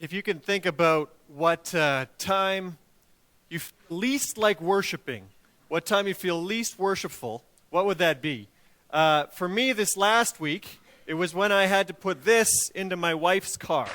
If you can think about what time you least like worshiping, what time you feel least worshipful, what would that be? For me, this last week, it was when I had to put this into my wife's car.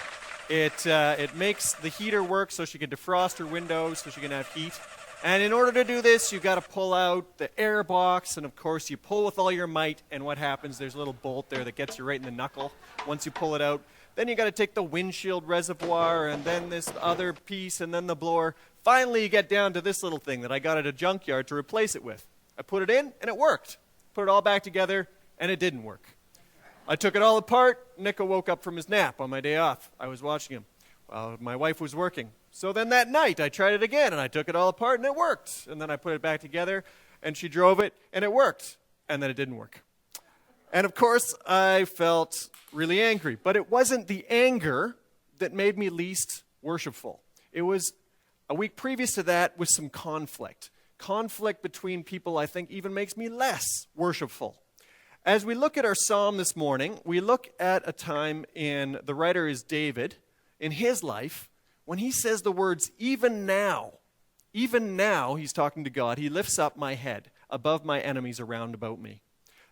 It makes the heater work so she can defrost her windows so she can have heat. And in order to do this, you've got to pull out the air box, and of course you pull with all your might, and what happens, there's a little bolt there that gets you right in the knuckle once you pull it out. Then you got to take the windshield reservoir, and then this other piece, and then the blower. Finally, you get down to this little thing that I got at a junkyard to replace it with. I put it in, and it worked. Put it all back together, and it didn't work. I took it all apart. Nico woke up from his nap on my day off. I was watching him while my wife was working. So then that night, I tried it again, and I took it all apart, and it worked. And then I put it back together, and she drove it, and it worked. And then it didn't work. And of course, I felt really angry. But it wasn't the anger that made me least worshipful. It was a week previous to that with some conflict. Conflict between people, I think, even makes me less worshipful. As we look at our psalm this morning, we look at a time in, the writer is David, in his life, when he says the words, even now, he's talking to God, he lifts up my head above my enemies around about me.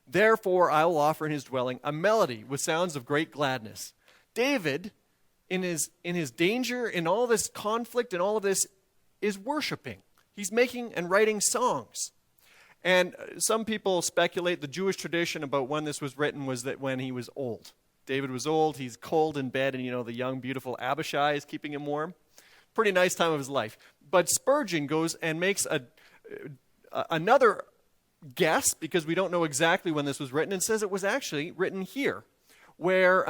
Therefore, I will offer in his dwelling a melody with sounds of great gladness. David, in his danger, in all this conflict, and all of this, is worshiping. He's making and writing songs. And some people speculate the Jewish tradition about when this was written was that when he was old. David was old, he's cold in bed, and the young, beautiful Abishai is keeping him warm. Pretty nice time of his life. But Spurgeon goes and makes another guess, because we don't know exactly when this was written, and says it was actually written here, where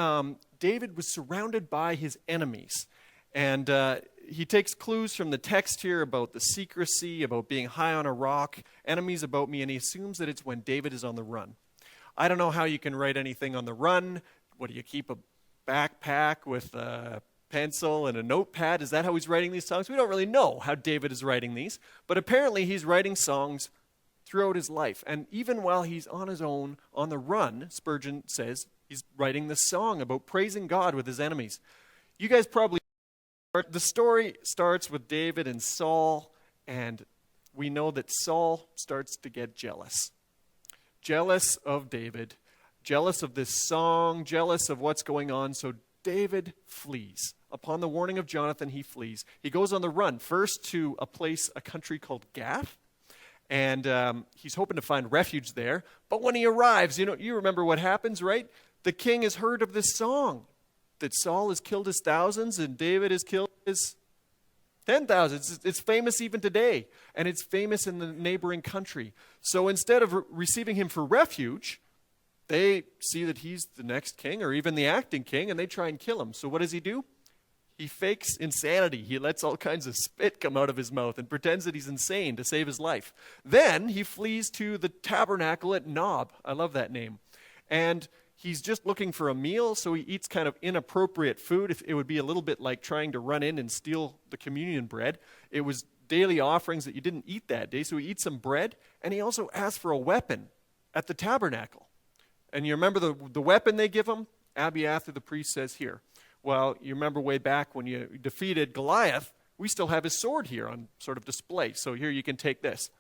David was surrounded by his enemies. And he takes clues from the text here about the secrecy, about being high on a rock, enemies about me, and he assumes that it's when David is on the run. I don't know how you can write anything on the run. What, do you keep a backpack with a pencil and a notepad? Is that how he's writing these songs? We don't really know how David is writing these, but apparently he's writing songs throughout his life. And even while he's on his own, on the run, Spurgeon says he's writing this song about praising God with his enemies. You guys probably, the story starts with David and Saul, and we know that Saul starts to get jealous. Jealous of David, jealous of this song, jealous of what's going on. So David flees. Upon the warning of Jonathan, he flees. He goes on the run, first to a country called Gath, and he's hoping to find refuge there. But when he arrives, you remember what happens, right? The king has heard of this song, that Saul has killed his thousands and David has killed his 10,000. It's famous even today, and it's famous in the neighboring country. So instead of receiving him for refuge, they see that he's the next king or even the acting king, and they try and kill him. So what does he do? He fakes insanity. He lets all kinds of spit come out of his mouth and pretends that he's insane to save his life. Then he flees to the tabernacle at Nob. I love that name. And he's just looking for a meal, so he eats kind of inappropriate food. It would be a little bit like trying to run in and steal the communion bread. It was daily offerings that you didn't eat that day, so he eats some bread, and he also asks for a weapon at the tabernacle. And you remember the weapon they give him? Abiathar the priest says here. Well, you remember way back when you defeated Goliath, we still have his sword here on sort of display. So here you can take this.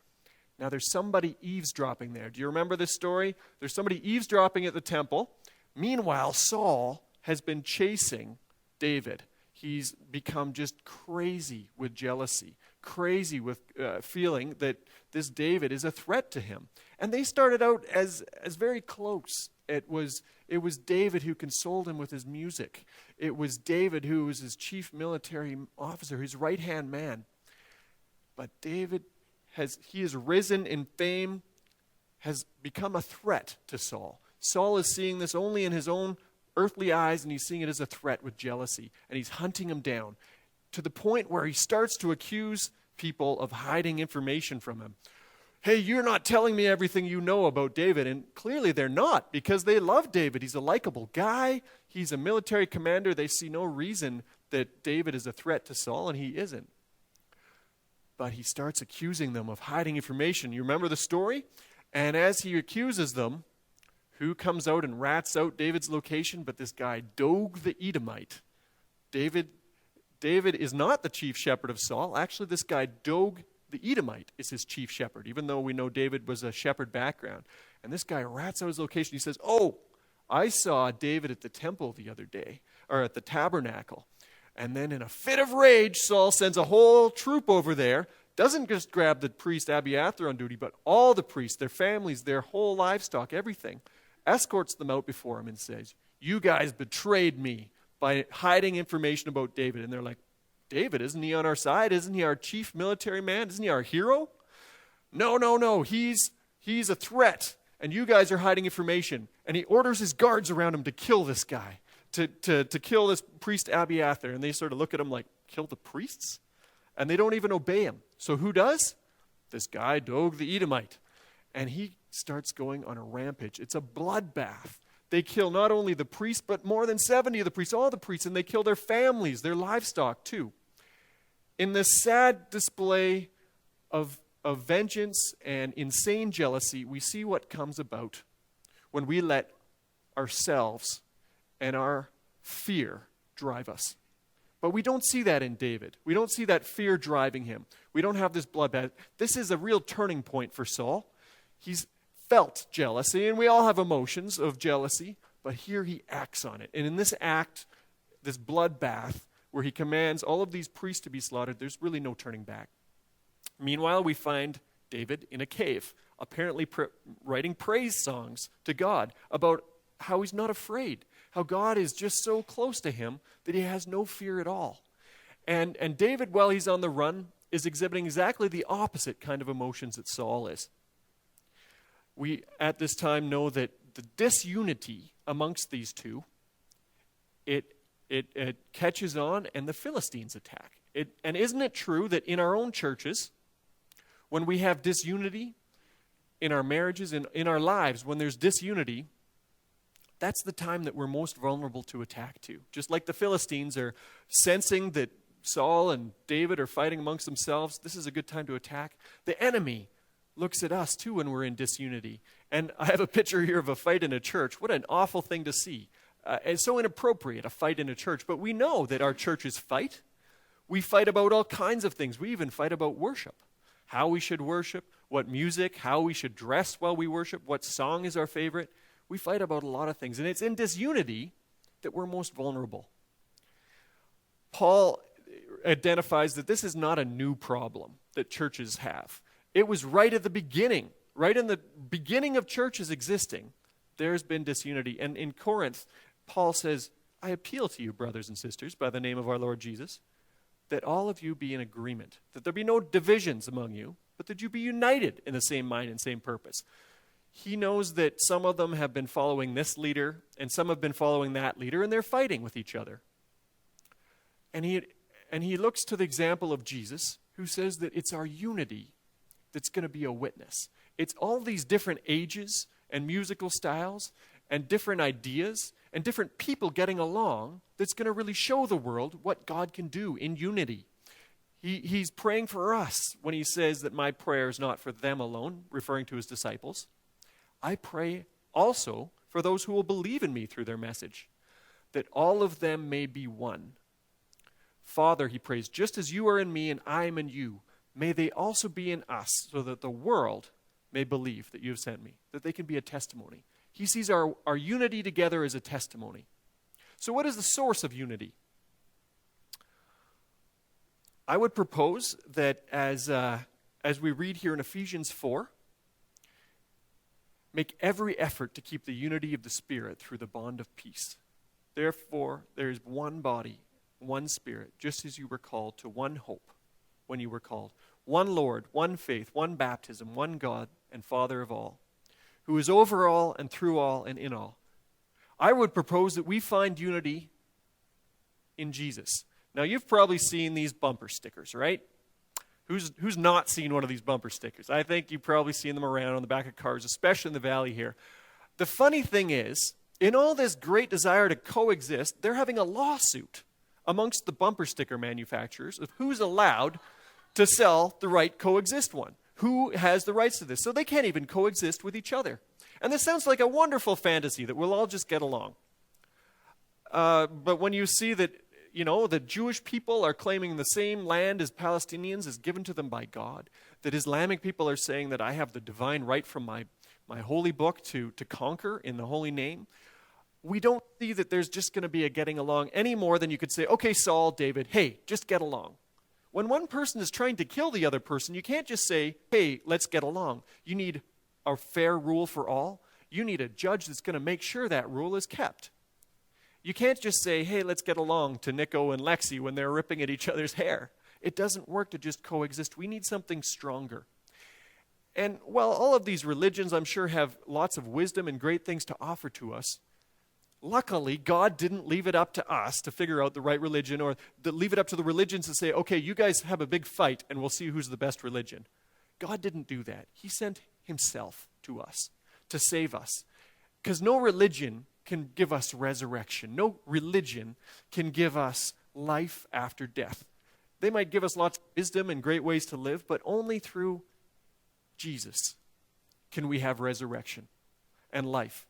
Now there's somebody eavesdropping there. Do you remember this story? There's somebody eavesdropping at the temple. Meanwhile, Saul has been chasing David. He's become just crazy with jealousy, crazy with feeling that this David is a threat to him. And they started out as very close. It was David who consoled him with his music. It was David who was his chief military officer, his right-hand man. But David has risen in fame, has become a threat to Saul. Saul is seeing this only in his own earthly eyes, and he's seeing it as a threat with jealousy. And he's hunting him down to the point where he starts to accuse people of hiding information from him. Hey, you're not telling me everything you know about David. And clearly they're not, because they love David. He's a likable guy. He's a military commander. They see no reason that David is a threat to Saul, and he isn't. But he starts accusing them of hiding information. You remember the story? And as he accuses them, who comes out and rats out David's location but this guy, Dog the Edomite? David David is not the chief shepherd of Saul. Actually, this guy, Doeg the Edomite, is his chief shepherd, even though we know David was a shepherd background. And this guy rats out his location. He says, oh, I saw David at the temple the other day, or at the tabernacle. And then in a fit of rage, Saul sends a whole troop over there, doesn't just grab the priest Abiathar on duty, but all the priests, their families, their whole livestock, everything, escorts them out before him and says, you guys betrayed me by hiding information about David. And they're like, David, isn't he on our side? Isn't he our chief military man? Isn't he our hero? No, he's a threat, and you guys are hiding information. And he orders his guards around him to kill this guy, to kill this priest Abiathar. And they sort of look at him like, kill the priests? And they don't even obey him. So who does? This guy, Doeg the Edomite. And he starts going on a rampage. It's a bloodbath. They kill not only the priests, but more than 70 of the priests, all the priests, and they kill their families, their livestock too. In this sad display of vengeance and insane jealousy, we see what comes about when we let ourselves and our fear drive us. But we don't see that in David. We don't see that fear driving him. We don't have this bloodbath. This is a real turning point for Saul. He's felt jealousy, and we all have emotions of jealousy, but here he acts on it. And in this act, this bloodbath, where he commands all of these priests to be slaughtered, there's really no turning back. Meanwhile, we find David in a cave, apparently writing praise songs to God about how he's not afraid, how God is just so close to him that he has no fear at all. And David, while he's on the run, is exhibiting exactly the opposite kind of emotions that Saul is. We, at this time, know that the disunity amongst these two, it catches on, and the Philistines attack. And isn't it true that in our own churches, when we have disunity in our marriages, in our lives, when there's disunity, that's the time that we're most vulnerable to attack to. Just like the Philistines are sensing that Saul and David are fighting amongst themselves, this is a good time to attack. The enemy looks at us too when we're in disunity. And I have a picture here of a fight in a church. What an awful thing to see. And so inappropriate, a fight in a church. But we know that our churches fight. We fight about all kinds of things. We even fight about worship. How we should worship, what music, how we should dress while we worship, what song is our favorite. We fight about a lot of things. And it's in disunity that we're most vulnerable. Paul identifies that this is not a new problem that churches have. It was right at the beginning, right in the beginning of churches existing, there's been disunity. And in Corinth, Paul says, I appeal to you, brothers and sisters, by the name of our Lord Jesus, that all of you be in agreement, that there be no divisions among you, but that you be united in the same mind and same purpose. He knows that some of them have been following this leader, and some have been following that leader, and they're fighting with each other. And he looks to the example of Jesus, who says that it's our unity that's going to be a witness. It's all these different ages and musical styles and different ideas and different people getting along that's going to really show the world what God can do in unity. He's praying for us when he says that my prayer is not for them alone, referring to his disciples. I pray also for those who will believe in me through their message, that all of them may be one. Father, he prays, just as you are in me and I am in you, may they also be in us, so that the world may believe that you have sent me, that they can be a testimony. He sees our unity together as a testimony. So what is the source of unity? I would propose that as we read here in Ephesians 4, make every effort to keep the unity of the Spirit through the bond of peace. Therefore, there is one body, one Spirit, just as you were called to one hope when you were called. One Lord, one faith, one baptism, one God and Father of all, who is over all and through all and in all. I would propose that we find unity in Jesus. Now, you've probably seen these bumper stickers, right? Who's not seen one of these bumper stickers? I think you've probably seen them around on the back of cars, especially in the valley here. The funny thing is, in all this great desire to coexist, they're having a lawsuit amongst the bumper sticker manufacturers of who's allowed to sell the right coexist one. Who has the rights to this? So they can't even coexist with each other. And this sounds like a wonderful fantasy that we'll all just get along. But when you see that, the Jewish people are claiming the same land as Palestinians is given to them by God. That Islamic people are saying that I have the divine right from my holy book to conquer in the holy name. We don't see that there's just going to be a getting along any more than you could say, okay, Saul, David, hey, just get along. When one person is trying to kill the other person, you can't just say, hey, let's get along. You need a fair rule for all. You need a judge that's going to make sure that rule is kept. You can't just say, hey, let's get along to Nico and Lexi when they're ripping at each other's hair. It doesn't work to just coexist. We need something stronger. And while all of these religions, I'm sure, have lots of wisdom and great things to offer to us, luckily, God didn't leave it up to us to figure out the right religion or leave it up to the religions to say, okay, you guys have a big fight and we'll see who's the best religion. God didn't do that. He sent himself to us to save us. Because no religion can give us resurrection. No religion can give us life after death. They might give us lots of wisdom and great ways to live, but only through Jesus can we have resurrection and life.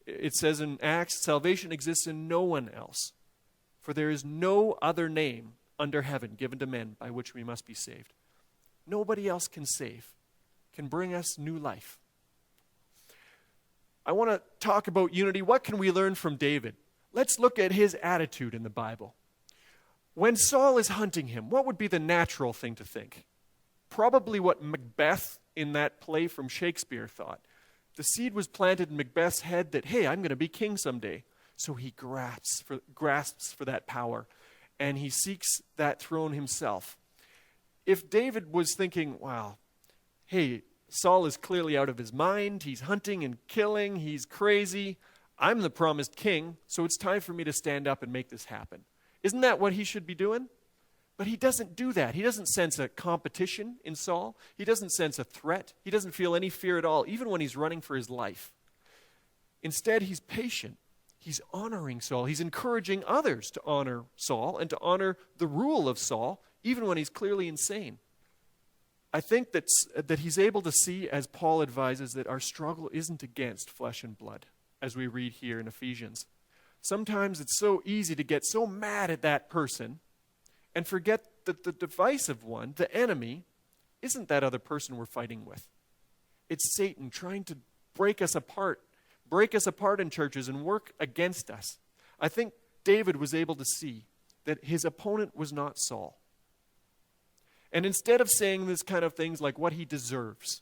It says in Acts, salvation exists in no one else, for there is no other name under heaven given to men by which we must be saved. Nobody else can save, can bring us new life. I want to talk about unity. What can we learn from David? Let's look at his attitude in the Bible. When Saul is hunting him, what would be the natural thing to think? Probably what Macbeth in that play from Shakespeare thought. The seed was planted in Macbeth's head that, hey, I'm going to be king someday. So he grasps for that power, and he seeks that throne himself. If David was thinking, wow, hey, Saul is clearly out of his mind. He's hunting and killing. He's crazy. I'm the promised king, so it's time for me to stand up and make this happen. Isn't that what he should be doing? But he doesn't do that. He doesn't sense a competition in Saul. He doesn't sense a threat. He doesn't feel any fear at all, even when he's running for his life. Instead, he's patient. He's honoring Saul. He's encouraging others to honor Saul and to honor the rule of Saul, even when he's clearly insane. I think that he's able to see, as Paul advises, that our struggle isn't against flesh and blood, as we read here in Ephesians. Sometimes it's so easy to get so mad at that person and forget that the divisive one, the enemy, isn't that other person we're fighting with. It's Satan trying to break us apart in churches and work against us. I think David was able to see that his opponent was not Saul. And instead of saying this kind of things like what he deserves,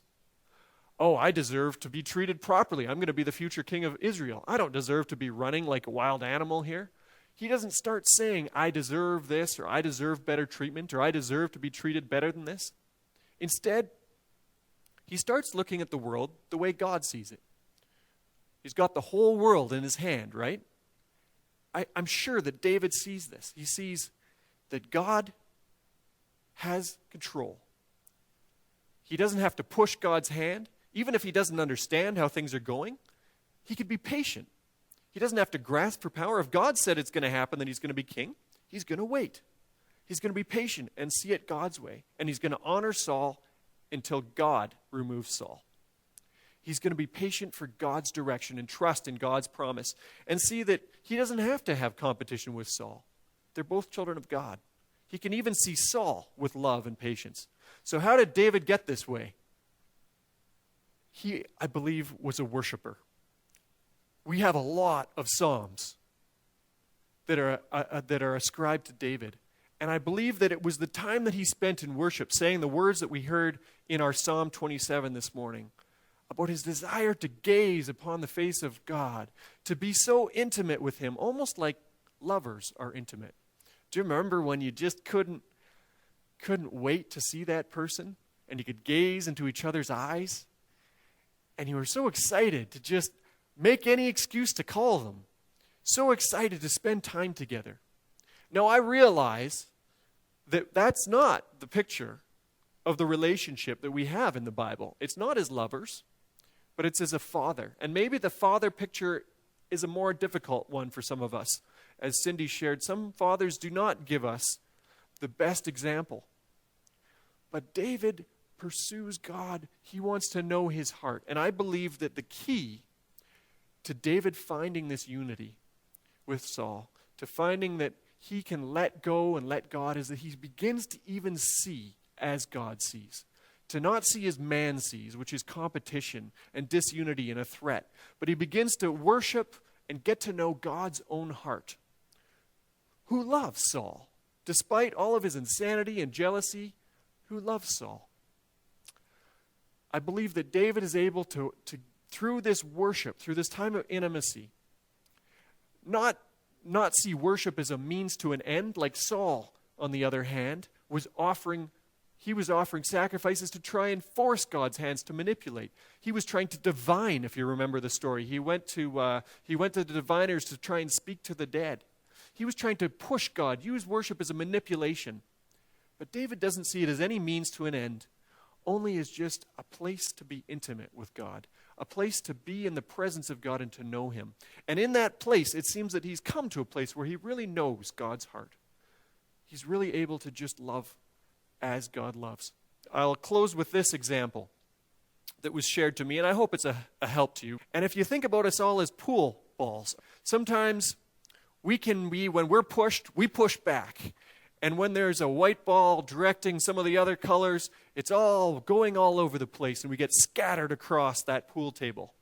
oh, I deserve to be treated properly. I'm going to be the future king of Israel. I don't deserve to be running like a wild animal here. He doesn't start saying, I deserve this, or I deserve better treatment, or I deserve to be treated better than this. Instead, he starts looking at the world the way God sees it. He's got the whole world in his hand, right? I'm sure that David sees this. He sees that God has control. He doesn't have to push God's hand. Even if he doesn't understand how things are going, he could be patient. He doesn't have to grasp for power. If God said it's going to happen, that he's going to be king, he's going to wait. He's going to be patient and see it God's way. And he's going to honor Saul until God removes Saul. He's going to be patient for God's direction and trust in God's promise and see that he doesn't have to have competition with Saul. They're both children of God. He can even see Saul with love and patience. So how did David get this way? He, I believe, was a worshiper. We have a lot of psalms that are ascribed to David. And I believe that it was the time that he spent in worship, saying the words that we heard in our Psalm 27 this morning, about his desire to gaze upon the face of God, to be so intimate with him, almost like lovers are intimate. Do you remember when you just couldn't wait to see that person, and you could gaze into each other's eyes, and you were so excited to just make any excuse to call them, so excited to spend time together? Now, I realize that that's not the picture of the relationship that we have in the Bible. It's not as lovers, but it's as a father. And maybe the father picture is a more difficult one for some of us. As Cindy shared, some fathers do not give us the best example. But David pursues God. He wants to know his heart. And I believe that the key to David finding this unity with Saul, to finding that he can let go and let God is that he begins to even see as God sees. To not see as man sees, which is competition and disunity and a threat. But he begins to worship and get to know God's own heart, who loves Saul. Despite all of his insanity and jealousy, who loves Saul. I believe that David is able to through this worship, through this time of intimacy, not see worship as a means to an end, like Saul, on the other hand, was offering sacrifices to try and force God's hands to manipulate. He was trying to divine, if you remember the story. He went to the diviners to try and speak to the dead. He was trying to push God, use worship as a manipulation. But David doesn't see it as any means to an end, only as just a place to be intimate with God, a place to be in the presence of God and to know him. And in that place, it seems that he's come to a place where he really knows God's heart. He's really able to just love as God loves. I'll close with this example that was shared to me, and I hope it's a help to you. And if you think about us all as pool balls, sometimes when we're pushed, we push back. And when there's a white ball directing some of the other colors, it's all going all over the place, and we get scattered across that pool table.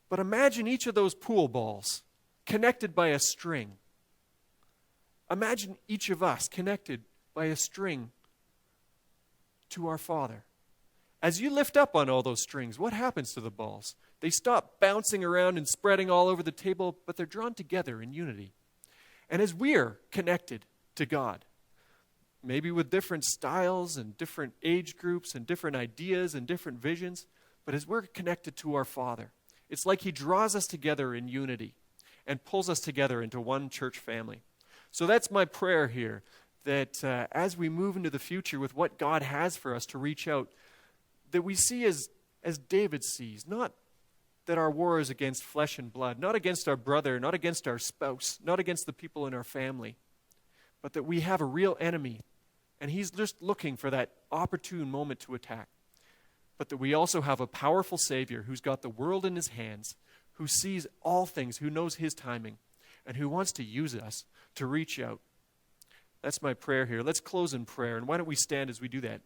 But imagine each of those pool balls connected by a string. Imagine each of us connected by a string to our Father. As you lift up on all those strings, what happens to the balls? They stop bouncing around and spreading all over the table, but they're drawn together in unity. And as we're connected to God, maybe with different styles and different age groups and different ideas and different visions, but as we're connected to our Father, it's like he draws us together in unity and pulls us together into one church family. So that's my prayer here, that as we move into the future with what God has for us to reach out, that we see as David sees, not that our war is against flesh and blood, not against our brother, not against our spouse, not against the people in our family, but that we have a real enemy, and he's just looking for that opportune moment to attack. But that we also have a powerful Savior who's got the world in his hands, who sees all things, who knows his timing, and who wants to use us to reach out. That's my prayer here. Let's close in prayer, and why don't we stand as we do that?